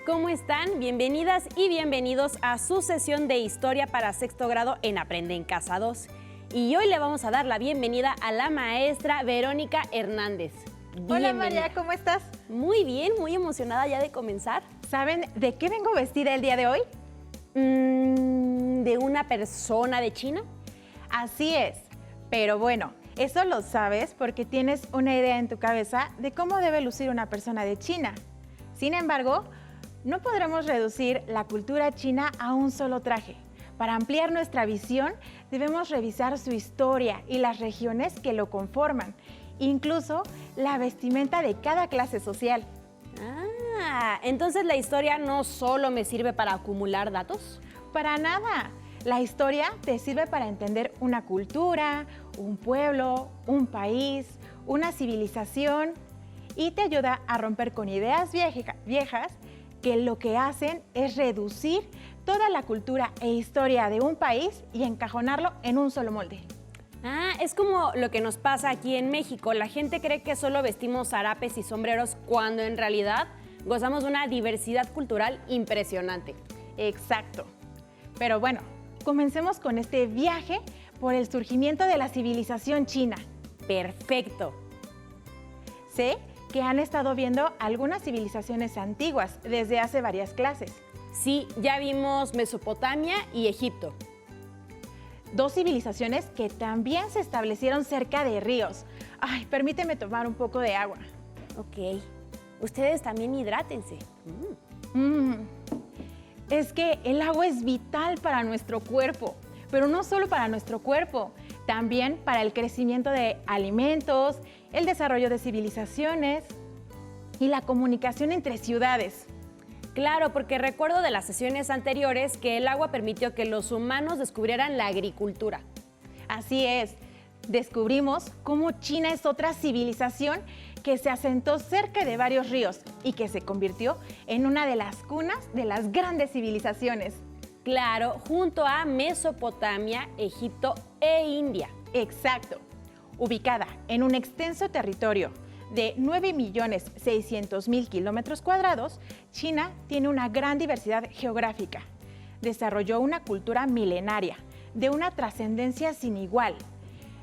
¿Cómo están? Bienvenidas y bienvenidos a su sesión de Historia para sexto grado en Aprende en Casa 2. Y hoy le vamos a dar la bienvenida a la maestra Verónica Hernández. Hola María, ¿cómo estás? Muy bien, muy emocionada ya de comenzar. ¿Saben de qué vengo vestida el día de hoy? ¿De una persona de China? Así es, pero bueno, eso lo sabes porque tienes una idea en tu cabeza de cómo debe lucir una persona de China. Sin embargo, no podremos reducir la cultura china a un solo traje. Para ampliar nuestra visión, debemos revisar su historia y las regiones que lo conforman, incluso la vestimenta de cada clase social. Entonces la historia no solo me sirve para acumular datos. Para nada. La historia te sirve para entender una cultura, un pueblo, un país, una civilización y te ayuda a romper con ideas viejas que lo que hacen es reducir toda la cultura e historia de un país y encajonarlo en un solo molde. Es como lo que nos pasa aquí en México. La gente cree que solo vestimos zarapes y sombreros cuando en realidad gozamos de una diversidad cultural impresionante. Exacto. Pero bueno, comencemos con este viaje por el surgimiento de la civilización china. Perfecto. Sé que han estado viendo algunas civilizaciones antiguas desde hace varias clases. Sí, ya vimos Mesopotamia y Egipto. Dos civilizaciones que también se establecieron cerca de ríos. Ay, permíteme tomar un poco de agua. Ok. Ustedes también hidrátense. Es que el agua es vital para nuestro cuerpo, pero no solo para nuestro cuerpo, también para el crecimiento de alimentos, el desarrollo de civilizaciones y la comunicación entre ciudades. Claro, porque recuerdo de las sesiones anteriores que el agua permitió que los humanos descubrieran la agricultura. Así es, descubrimos cómo China es otra civilización que se asentó cerca de varios ríos y que se convirtió en una de las cunas de las grandes civilizaciones. Claro, junto a Mesopotamia, Egipto e India. Exacto. Ubicada en un extenso territorio de 9.600.000 kilómetros cuadrados, China tiene una gran diversidad geográfica. Desarrolló una cultura milenaria de una trascendencia sin igual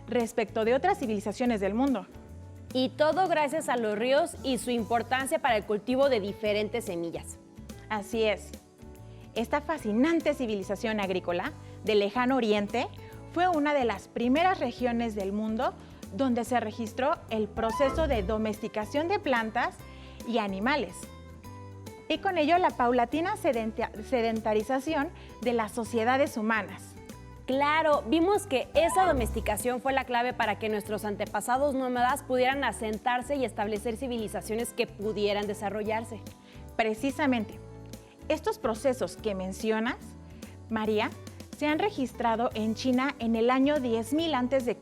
respecto de otras civilizaciones del mundo. Y todo gracias a los ríos y su importancia para el cultivo de diferentes semillas. Así es. Esta fascinante civilización agrícola del Lejano Oriente fue una de las primeras regiones del mundo donde se registró el proceso de domesticación de plantas y animales, y con ello la paulatina sedentarización de las sociedades humanas. Claro, vimos que esa domesticación fue la clave para que nuestros antepasados nómadas pudieran asentarse y establecer civilizaciones que pudieran desarrollarse. Precisamente, estos procesos que mencionas, María, se han registrado en China en el año 10.000 a.C.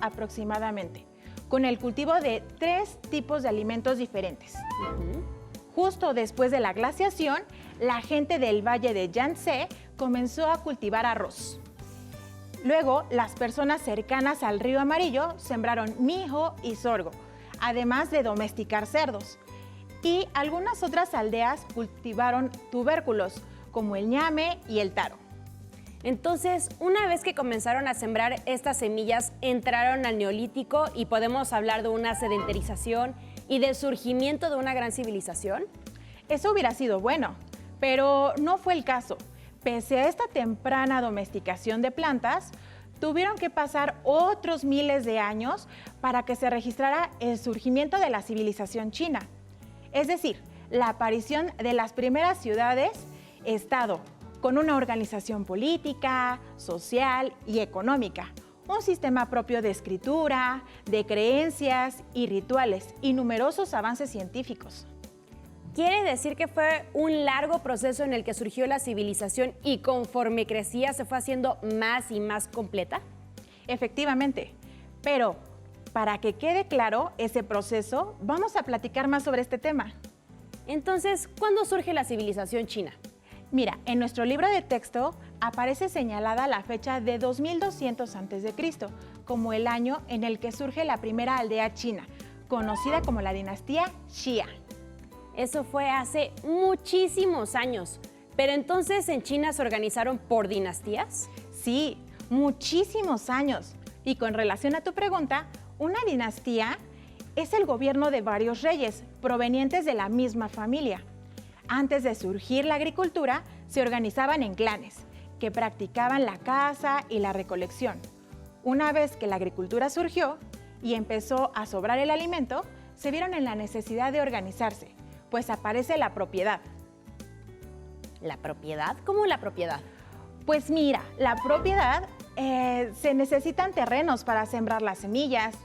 aproximadamente, con el cultivo de 3 tipos de alimentos diferentes. Justo después de la glaciación, la gente del valle de Yangtze comenzó a cultivar arroz. Luego, las personas cercanas al río Amarillo sembraron mijo y sorgo, además de domesticar cerdos. Y algunas otras aldeas cultivaron tubérculos, como el ñame y el taro. Entonces, una vez que comenzaron a sembrar estas semillas, entraron al Neolítico y podemos hablar de una sedentarización y del surgimiento de una gran civilización. Eso hubiera sido bueno, pero no fue el caso. Pese a esta temprana domesticación de plantas, tuvieron que pasar otros miles de años para que se registrara el surgimiento de la civilización china. Es decir, la aparición de las primeras ciudades-estado, con una organización política, social y económica, un sistema propio de escritura, de creencias y rituales y numerosos avances científicos. ¿Quiere decir que fue un largo proceso en el que surgió la civilización y conforme crecía se fue haciendo más y más completa? Efectivamente, pero para que quede claro ese proceso, vamos a platicar más sobre este tema. Entonces, ¿cuándo surge la civilización china? Mira, en nuestro libro de texto aparece señalada la fecha de 2200 a.C. como el año en el que surge la primera aldea china, conocida como la dinastía Xia. Eso fue hace muchísimos años. Pero entonces en China se organizaron por dinastías. Sí, muchísimos años. Y con relación a tu pregunta, una dinastía es el gobierno de varios reyes provenientes de la misma familia. Antes de surgir la agricultura, se organizaban en clanes, que practicaban la caza y la recolección. Una vez que la agricultura surgió y empezó a sobrar el alimento, se vieron en la necesidad de organizarse, pues aparece la propiedad. ¿La propiedad? ¿Cómo la propiedad? Pues mira, la propiedad se necesitan terrenos para sembrar las semillas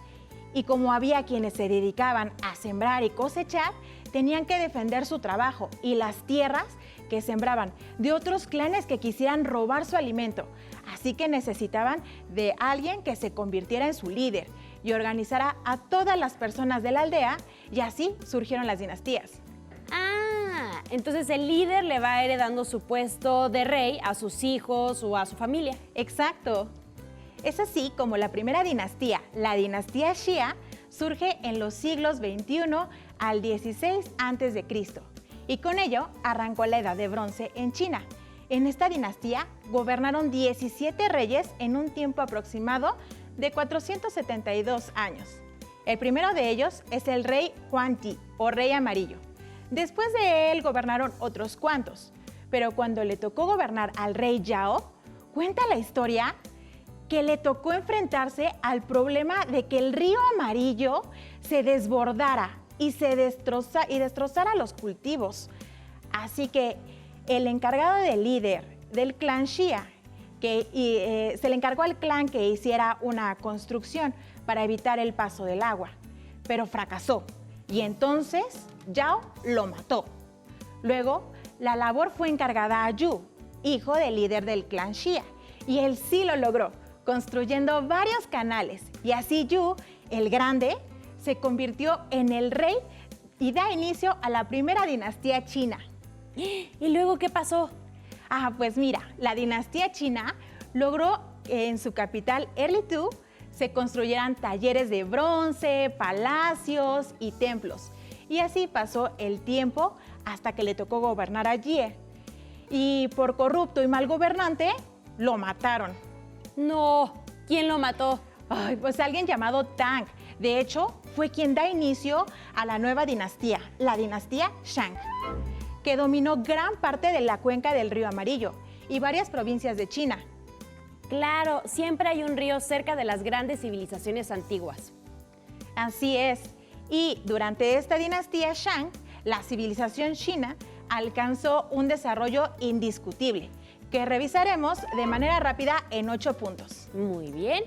y como había quienes se dedicaban a sembrar y cosechar, tenían que defender su trabajo y las tierras que sembraban de otros clanes que quisieran robar su alimento. Así que necesitaban de alguien que se convirtiera en su líder y organizara a todas las personas de la aldea y así surgieron las dinastías. Ah, entonces el líder le va heredando su puesto de rey a sus hijos o a su familia. Exacto. Es así como la primera dinastía, la dinastía Xia, surge en los siglos XXI al XVI a.C. y con ello arrancó la Edad de Bronce en China. En esta dinastía gobernaron 17 reyes en un tiempo aproximado de 472 años. El primero de ellos es el rey Huangdi o rey amarillo. Después de él gobernaron otros cuantos, pero cuando le tocó gobernar al rey Yao, cuenta la historia que le tocó enfrentarse al problema de que el río amarillo se desbordara y destrozara los cultivos. Así que el encargado del líder del clan Xia, se le encargó al clan que hiciera una construcción para evitar el paso del agua, pero fracasó y entonces Yao lo mató. Luego, la labor fue encargada a Yu, hijo del líder del clan Xia, y él sí lo logró, construyendo varios canales. Y así Yu, el grande, se convirtió en el rey y da inicio a la primera dinastía china. ¿Y luego qué pasó? Pues mira, la dinastía china logró que en su capital, Erlitou, se construyeran talleres de bronce, palacios y templos. Y así pasó el tiempo hasta que le tocó gobernar a Jie. Y por corrupto y mal gobernante, lo mataron. No, ¿quién lo mató? Pues alguien llamado Tang. De hecho, fue quien da inicio a la nueva dinastía, la dinastía Shang, que dominó gran parte de la cuenca del río Amarillo y varias provincias de China. Claro, siempre hay un río cerca de las grandes civilizaciones antiguas. Así es. Y durante esta dinastía Shang, la civilización china alcanzó un desarrollo indiscutible, que revisaremos de manera rápida en 8 puntos. Muy bien.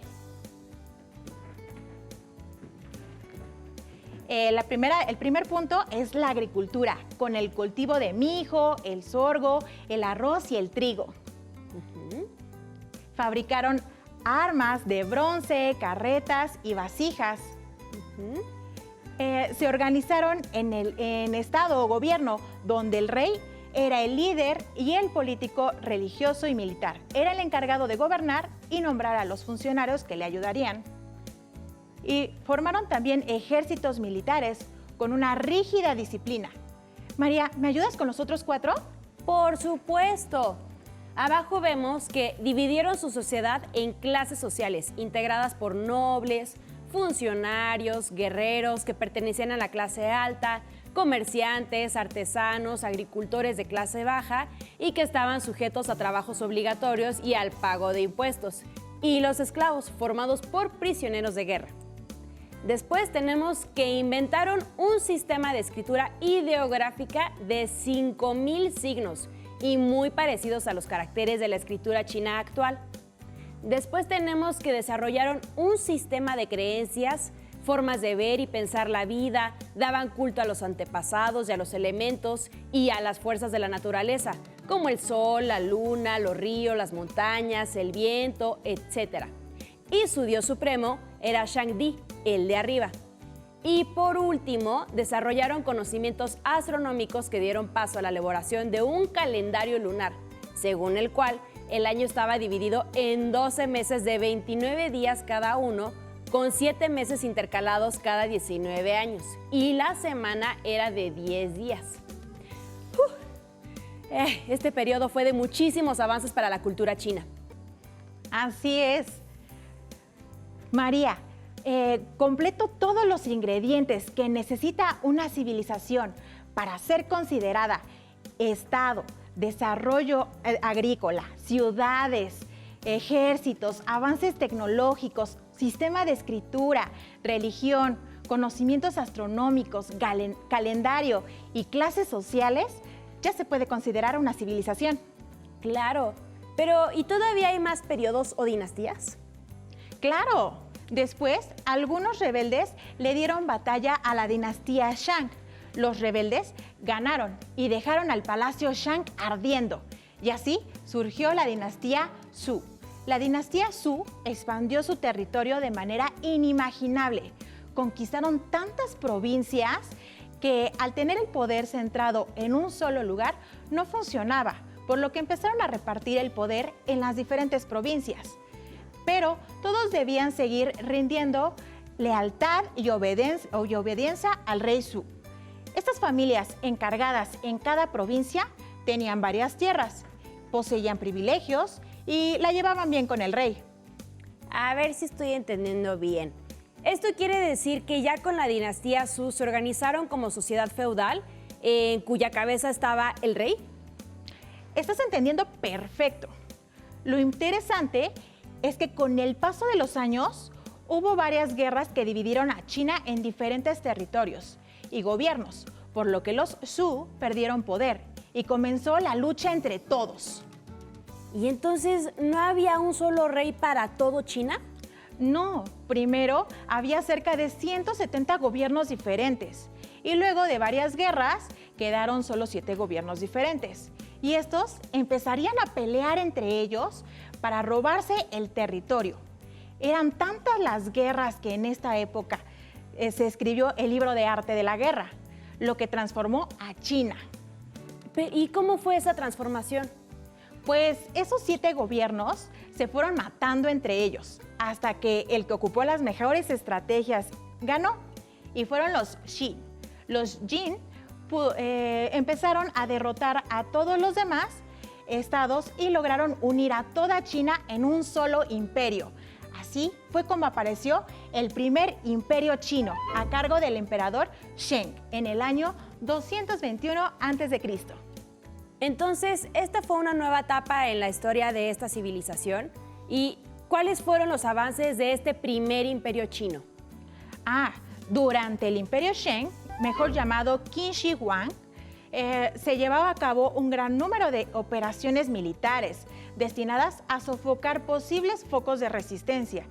El primer punto es la agricultura, con el cultivo de mijo, el sorgo, el arroz y el trigo. Fabricaron armas de bronce, carretas y vasijas. Se organizaron en estado o gobierno, donde el rey era el líder y el político religioso y militar. Era el encargado de gobernar y nombrar a los funcionarios que le ayudarían. Y formaron también ejércitos militares con una rígida disciplina. María, ¿me ayudas con los otros 4? Por supuesto. Abajo vemos que dividieron su sociedad en clases sociales, integradas por nobles, funcionarios, guerreros que pertenecían a la clase alta, comerciantes, artesanos, agricultores de clase baja y que estaban sujetos a trabajos obligatorios y al pago de impuestos, y los esclavos, formados por prisioneros de guerra. Después tenemos que inventaron un sistema de escritura ideográfica de 5,000 signos y muy parecidos a los caracteres de la escritura china actual. Después tenemos que desarrollaron un sistema de creencias, formas de ver y pensar la vida, daban culto a los antepasados y a los elementos y a las fuerzas de la naturaleza, como el sol, la luna, los ríos, las montañas, el viento, etc. Y su dios supremo era Shangdi, el de arriba. Y por último, desarrollaron conocimientos astronómicos que dieron paso a la elaboración de un calendario lunar, según el cual el año estaba dividido en 12 meses de 29 días cada uno, con 7 meses intercalados cada 19 años, y la semana era de 10 días. Este periodo fue de muchísimos avances para la cultura china. Así es. María, completo todos los ingredientes que necesita una civilización para ser considerada Estado, desarrollo agrícola, ciudades, ejércitos, avances tecnológicos, sistema de escritura, religión, conocimientos astronómicos, calendario y clases sociales, ya se puede considerar una civilización. Claro, pero ¿y todavía hay más periodos o dinastías? Claro, después algunos rebeldes le dieron batalla a la dinastía Shang. Los rebeldes ganaron y dejaron al palacio Shang ardiendo, y así surgió la dinastía Zhou. La dinastía Zhou expandió su territorio de manera inimaginable. Conquistaron tantas provincias que al tener el poder centrado en un solo lugar no funcionaba, por lo que empezaron a repartir el poder en las diferentes provincias. Pero todos debían seguir rindiendo lealtad y obediencia al rey Zhou. Estas familias encargadas en cada provincia tenían varias tierras, poseían privilegios y la llevaban bien con el rey. A ver si estoy entendiendo bien. ¿Esto quiere decir que ya con la dinastía Zhou se organizaron como sociedad feudal, en cuya cabeza estaba el rey? Estás entendiendo perfecto. Lo interesante es que con el paso de los años hubo varias guerras que dividieron a China en diferentes territorios y gobiernos, por lo que los Zhou perdieron poder y comenzó la lucha entre todos. ¿Y entonces no había un solo rey para todo China? No, primero había cerca de 170 gobiernos diferentes y luego de varias guerras quedaron solo 7 gobiernos diferentes. Y estos empezarían a pelear entre ellos para robarse el territorio. Eran tantas las guerras que en esta época se escribió el libro de arte de la guerra, lo que transformó a China. ¿Y cómo fue esa transformación? Pues esos 7 gobiernos se fueron matando entre ellos, hasta que el que ocupó las mejores estrategias ganó, y fueron los Qin. Los Jin empezaron a derrotar a todos los demás estados y lograron unir a toda China en un solo imperio. Así fue como apareció el primer imperio chino, a cargo del emperador Sheng, en el año 221 a.C. Entonces, esta fue una nueva etapa en la historia de esta civilización. ¿Y cuáles fueron los avances de este primer imperio chino? Durante el imperio Sheng, mejor llamado Qin Shi Huang, se llevaba a cabo un gran número de operaciones militares destinadas a sofocar posibles focos de resistencia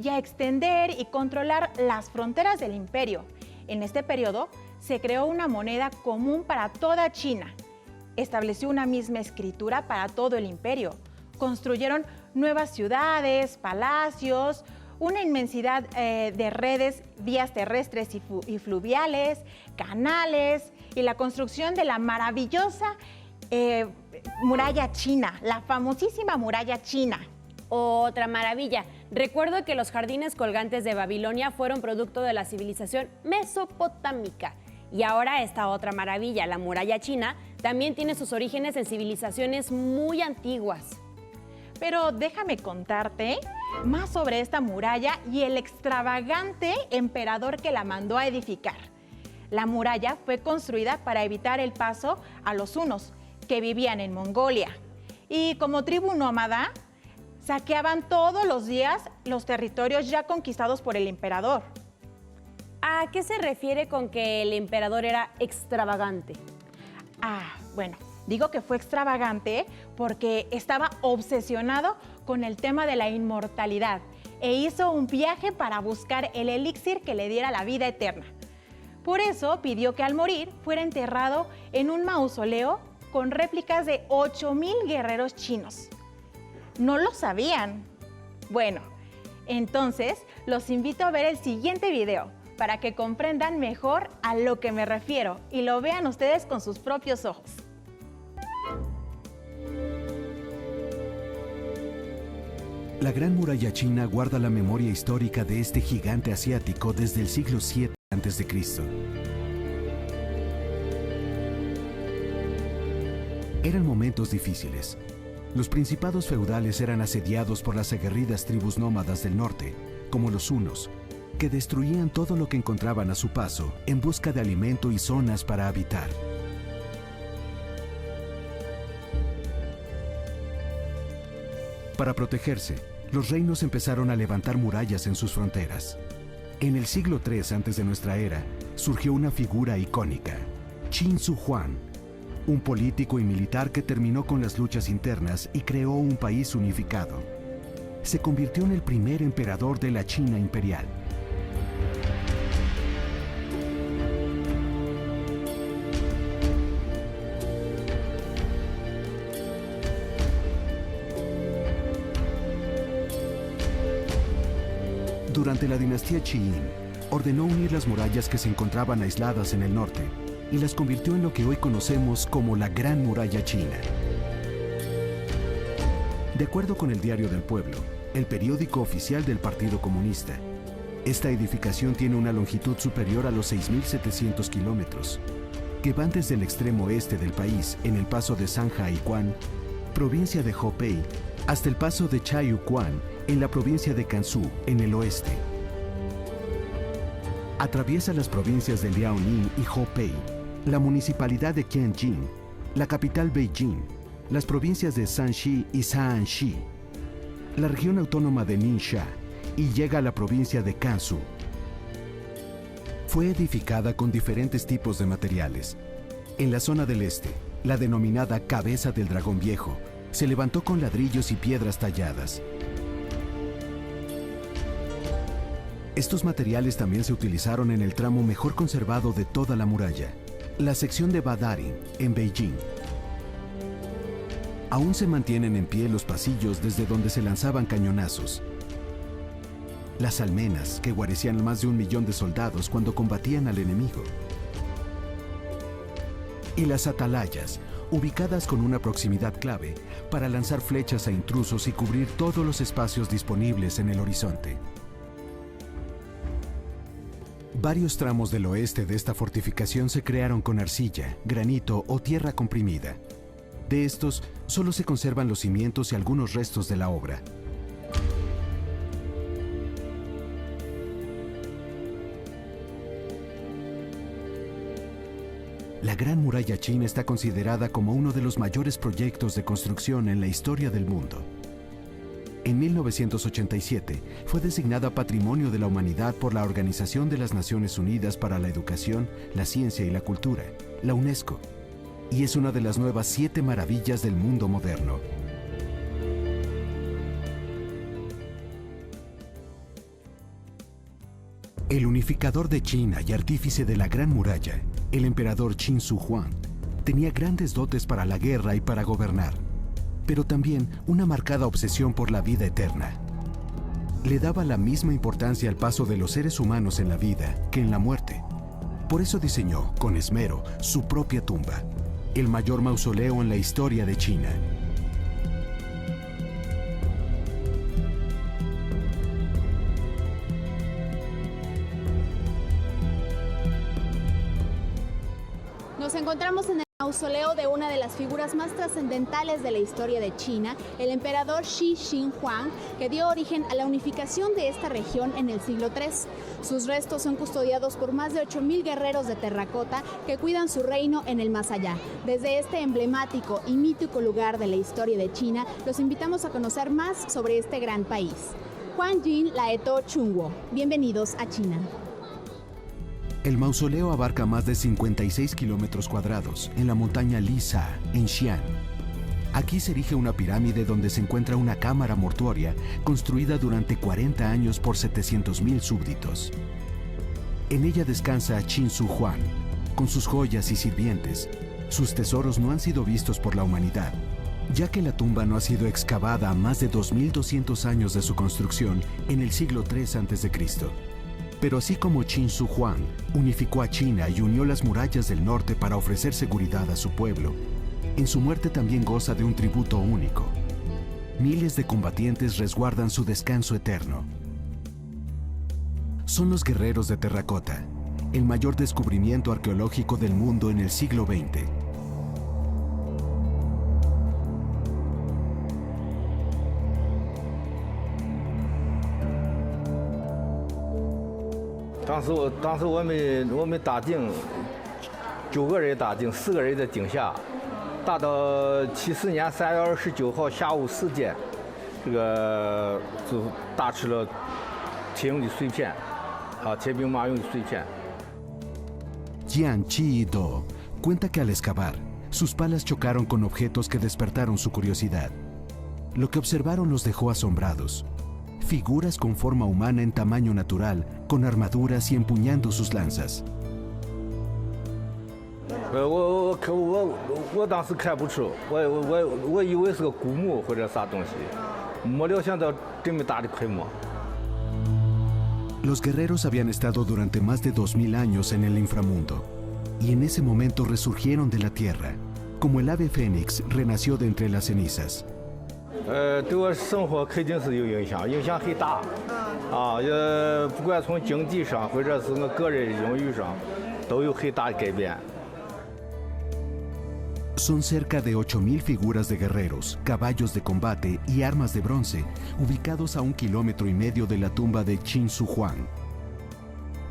y a extender y controlar las fronteras del imperio. En este periodo se creó una moneda común para toda China. Estableció una misma escritura para todo el imperio. Construyeron nuevas ciudades, palacios, una inmensidad de redes, vías terrestres y fluviales, canales y la construcción de la maravillosa muralla china, la famosísima muralla china. Otra maravilla. Recuerdo que los jardines colgantes de Babilonia fueron producto de la civilización mesopotámica. Y ahora esta otra maravilla, la muralla china, también tiene sus orígenes en civilizaciones muy antiguas. Pero déjame contarte más sobre esta muralla y el extravagante emperador que la mandó a edificar. La muralla fue construida para evitar el paso a los hunos, que vivían en Mongolia. Y como tribu nómada, saqueaban todos los días los territorios ya conquistados por el emperador. ¿A qué se refiere con que el emperador era extravagante? Bueno, digo que fue extravagante porque estaba obsesionado con el tema de la inmortalidad e hizo un viaje para buscar el elixir que le diera la vida eterna. Por eso pidió que al morir fuera enterrado en un mausoleo con réplicas de 8,000 guerreros chinos. ¿No lo sabían? Bueno, entonces los invito a ver el siguiente video para que comprendan mejor a lo que me refiero y lo vean ustedes con sus propios ojos. La Gran Muralla China guarda la memoria histórica de este gigante asiático desde el siglo VII a.C. Eran momentos difíciles. Los principados feudales eran asediados por las aguerridas tribus nómadas del norte, como los hunos, que destruían todo lo que encontraban a su paso en busca de alimento y zonas para habitar. Para protegerse, los reinos empezaron a levantar murallas en sus fronteras. En el siglo III antes de nuestra era, surgió una figura icónica, Qin Shi Huang, un político y militar que terminó con las luchas internas y creó un país unificado. Se convirtió en el primer emperador de la China imperial. Durante la dinastía Qin, ordenó unir las murallas que se encontraban aisladas en el norte y las convirtió en lo que hoy conocemos como la Gran Muralla China. De acuerdo con el Diario del Pueblo, el periódico oficial del Partido Comunista, esta edificación tiene una longitud superior a los 6.700 kilómetros, que van desde el extremo este del país, en el paso de Sanjaiquan, provincia de Hopei, hasta el paso de Chaiyuquan, en la provincia de Gansu, en el oeste. Atraviesa las provincias de Liaoning y Hopei, la municipalidad de Tianjin, la capital Beijing, las provincias de Shanxi y Shaanxi, la región autónoma de Ningxia y llega a la provincia de Gansu. Fue edificada con diferentes tipos de materiales. En la zona del este, la denominada Cabeza del Dragón Viejo, se levantó con ladrillos y piedras talladas. Estos materiales también se utilizaron en el tramo mejor conservado de toda la muralla, la sección de Badaring, en Beijing. Aún se mantienen en pie los pasillos desde donde se lanzaban cañonazos. Las almenas, que guarecían más de 1 millón de soldados cuando combatían al enemigo. Y las atalayas, ubicadas con una proximidad clave para lanzar flechas a intrusos y cubrir todos los espacios disponibles en el horizonte. Varios tramos del oeste de esta fortificación se crearon con arcilla, granito o tierra comprimida. De estos, solo se conservan los cimientos y algunos restos de la obra. La Gran Muralla China está considerada como uno de los mayores proyectos de construcción en la historia del mundo. En 1987 fue designada Patrimonio de la Humanidad por la Organización de las Naciones Unidas para la Educación, la Ciencia y la Cultura, la UNESCO, y es una de las nuevas 7 maravillas del mundo moderno. El unificador de China y artífice de la Gran Muralla, el emperador Qin Shi Huang, tenía grandes dotes para la guerra y para gobernar, pero también una marcada obsesión por la vida eterna. Le daba la misma importancia al paso de los seres humanos en la vida que en la muerte. Por eso diseñó, con esmero, su propia tumba, el mayor mausoleo en la historia de China. Nos encontramos en el mausoleo de una de las figuras más trascendentales de la historia de China, el emperador Qin Shi Huang, que dio origen a la unificación de esta región en el siglo III. Sus restos son custodiados por más de 8,000 guerreros de terracota que cuidan su reino en el más allá. Desde este emblemático y mítico lugar de la historia de China, los invitamos a conocer más sobre este gran país. Huangjin Laeto Chungwo. Bienvenidos a China. El mausoleo abarca más de 56 kilómetros cuadrados en la montaña Lisa, en Xi'an. Aquí se erige una pirámide donde se encuentra una cámara mortuoria construida durante 40 años por 700,000 súbditos. En ella descansa Qin Shi Huang, con sus joyas y sirvientes. Sus tesoros no han sido vistos por la humanidad, ya que la tumba no ha sido excavada a más de 2.200 años de su construcción en el siglo III a.C. Pero así como Qin Shi Huang unificó a China y unió las murallas del norte para ofrecer seguridad a su pueblo, en su muerte también goza de un tributo único. miles de combatientes resguardan su descanso eterno. Son los guerreros de terracota, el mayor descubrimiento arqueológico del mundo en el siglo XX.当时我们打井，9个人打井，4个人在井下，打到70年3月29号下午4点，这个就打出了铁用的碎片，铁兵马俑的碎片。Jian Chi-do cuenta que al excavar, sus palas chocaron con objetos que despertaron su curiosidad. Lo que observaron los dejó asombrados. Figuras con forma humana en tamaño natural, con armaduras y empuñando sus lanzas. 我当时看不出，我以为是个古墓或者啥东西，没料想到这么大的规模。 Los guerreros habían estado durante más de 2000 años en el inframundo, y en ese momento resurgieron de la tierra, como el ave fénix renació de entre las cenizas. 对我生活肯定是有影响，影响很大。不管从经济上或者是我个人荣誉上，都有很大的改变。 Son cerca de 8000 figuras de guerreros, caballos de combate y armas de bronce, ubicados a 1,5 kilómetros de la tumba de Qin Shi Huang.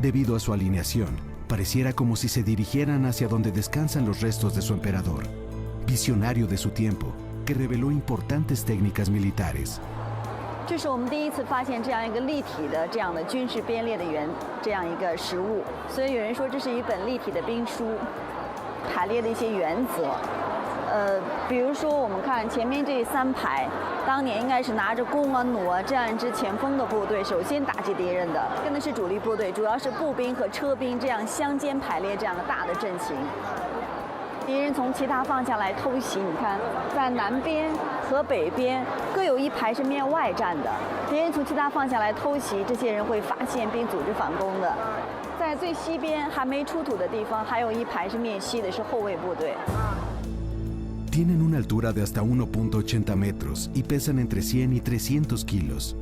Debido a su alineación, pareciera como si se dirigieran hacia donde descansan los restos de su emperador, visionario de su tiempo, que reveló importantes técnicas militares. 这是我们第一次发现这样一个立体的这样的军事编列的这样一个实物，所以有人说这是一本立体的兵书，排列的一些原则。比如说我们看前面这3排，当年应该是拿着弓啊、弩啊这样一支前锋的部队，首先打击敌人的，跟的是主力部队，主要是步兵和车兵这样相间排列这样的大的阵型。 敌人从其他方向来偷袭，你看，在南边和北边各有一排是面外站的。敌人从其他方向来偷袭，这些人会发现并组织反攻的。在最西边还没出土的地方，还有一排是面西的，是后卫部队。 Tienen una altura de hasta 1,80 metros y pesan entre 100 y 300 kilos.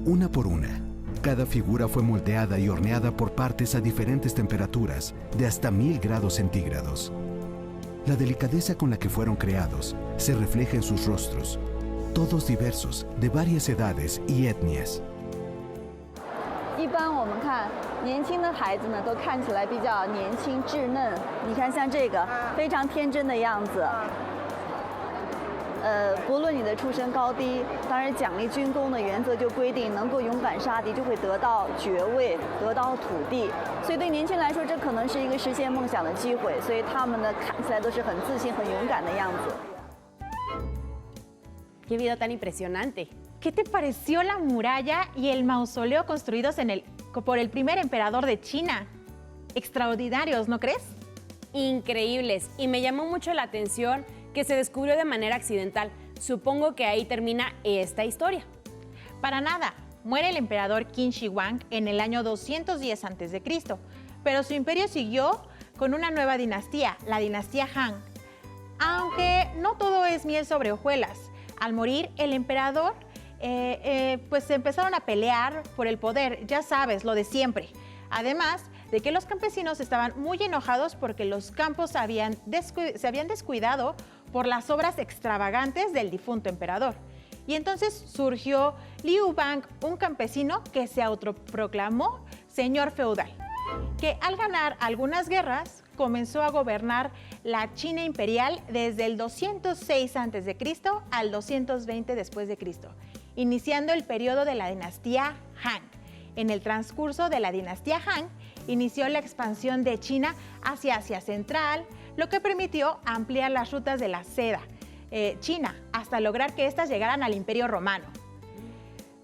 Una por una, cada figura fue moldeada y horneada por partes a diferentes temperaturas, de hasta 1000 grados centígrados. La delicadeza con la que fueron creados se refleja en sus rostros, todos diversos, de varias edades y etnias. 一般我们看年轻的孩子呢，都看起来比较年轻稚嫩。你看像这个非常天真的样子。不论你的出身高低，当然奖励军功的原则就规定，能够勇敢杀敌就会得到爵位，得到土地。所以对年轻人来说，这可能是一个实现梦想的机会。所以他们呢，看起来都是很自信、很勇敢的样子。 Qué video tan impresionante. ¿Qué te pareció la muralla y el mausoleo construidos por el primer emperador de China? Extraordinarios, ¿no crees? Increíbles. Y me llamó mucho la atención que se descubrió de manera accidental. Supongo que ahí termina esta historia. Para nada. Muere el emperador Qin Shi Huang en el año 210 a.C., pero su imperio siguió con una nueva dinastía, la dinastía Han. Aunque no todo es miel sobre hojuelas. Al morir el emperador, pues se empezaron a pelear por el poder, ya sabes, lo de siempre. Además de que los campesinos estaban muy enojados porque los campos se habían descuidado por las obras extravagantes del difunto emperador. Y entonces surgió Liu Bang, un campesino que se autoproclamó señor feudal, que al ganar algunas guerras comenzó a gobernar la China imperial desde el 206 a.C. al 220 después de Cristo, iniciando el periodo de la dinastía Han. En el transcurso de la dinastía Han, inició la expansión de China hacia Asia Central, lo que permitió ampliar las rutas de la seda china hasta lograr que éstas llegaran al Imperio Romano.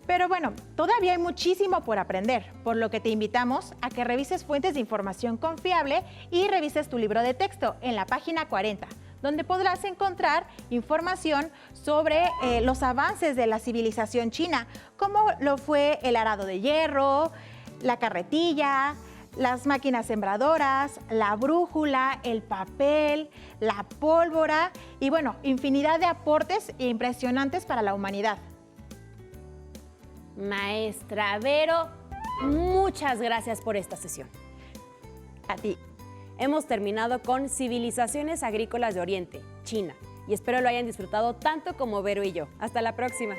Pero bueno, todavía hay muchísimo por aprender, por lo que te invitamos a que revises fuentes de información confiable y revises tu libro de texto en la página 40, donde podrás encontrar información sobre los avances de la civilización china, como lo fue el arado de hierro, la carretilla, las máquinas sembradoras, la brújula, el papel, la pólvora y bueno, infinidad de aportes impresionantes para la humanidad. Maestra Vero, muchas gracias por esta sesión. A ti. Hemos terminado con Civilizaciones Agrícolas de Oriente, China, y espero lo hayan disfrutado tanto como Vero y yo. Hasta la próxima.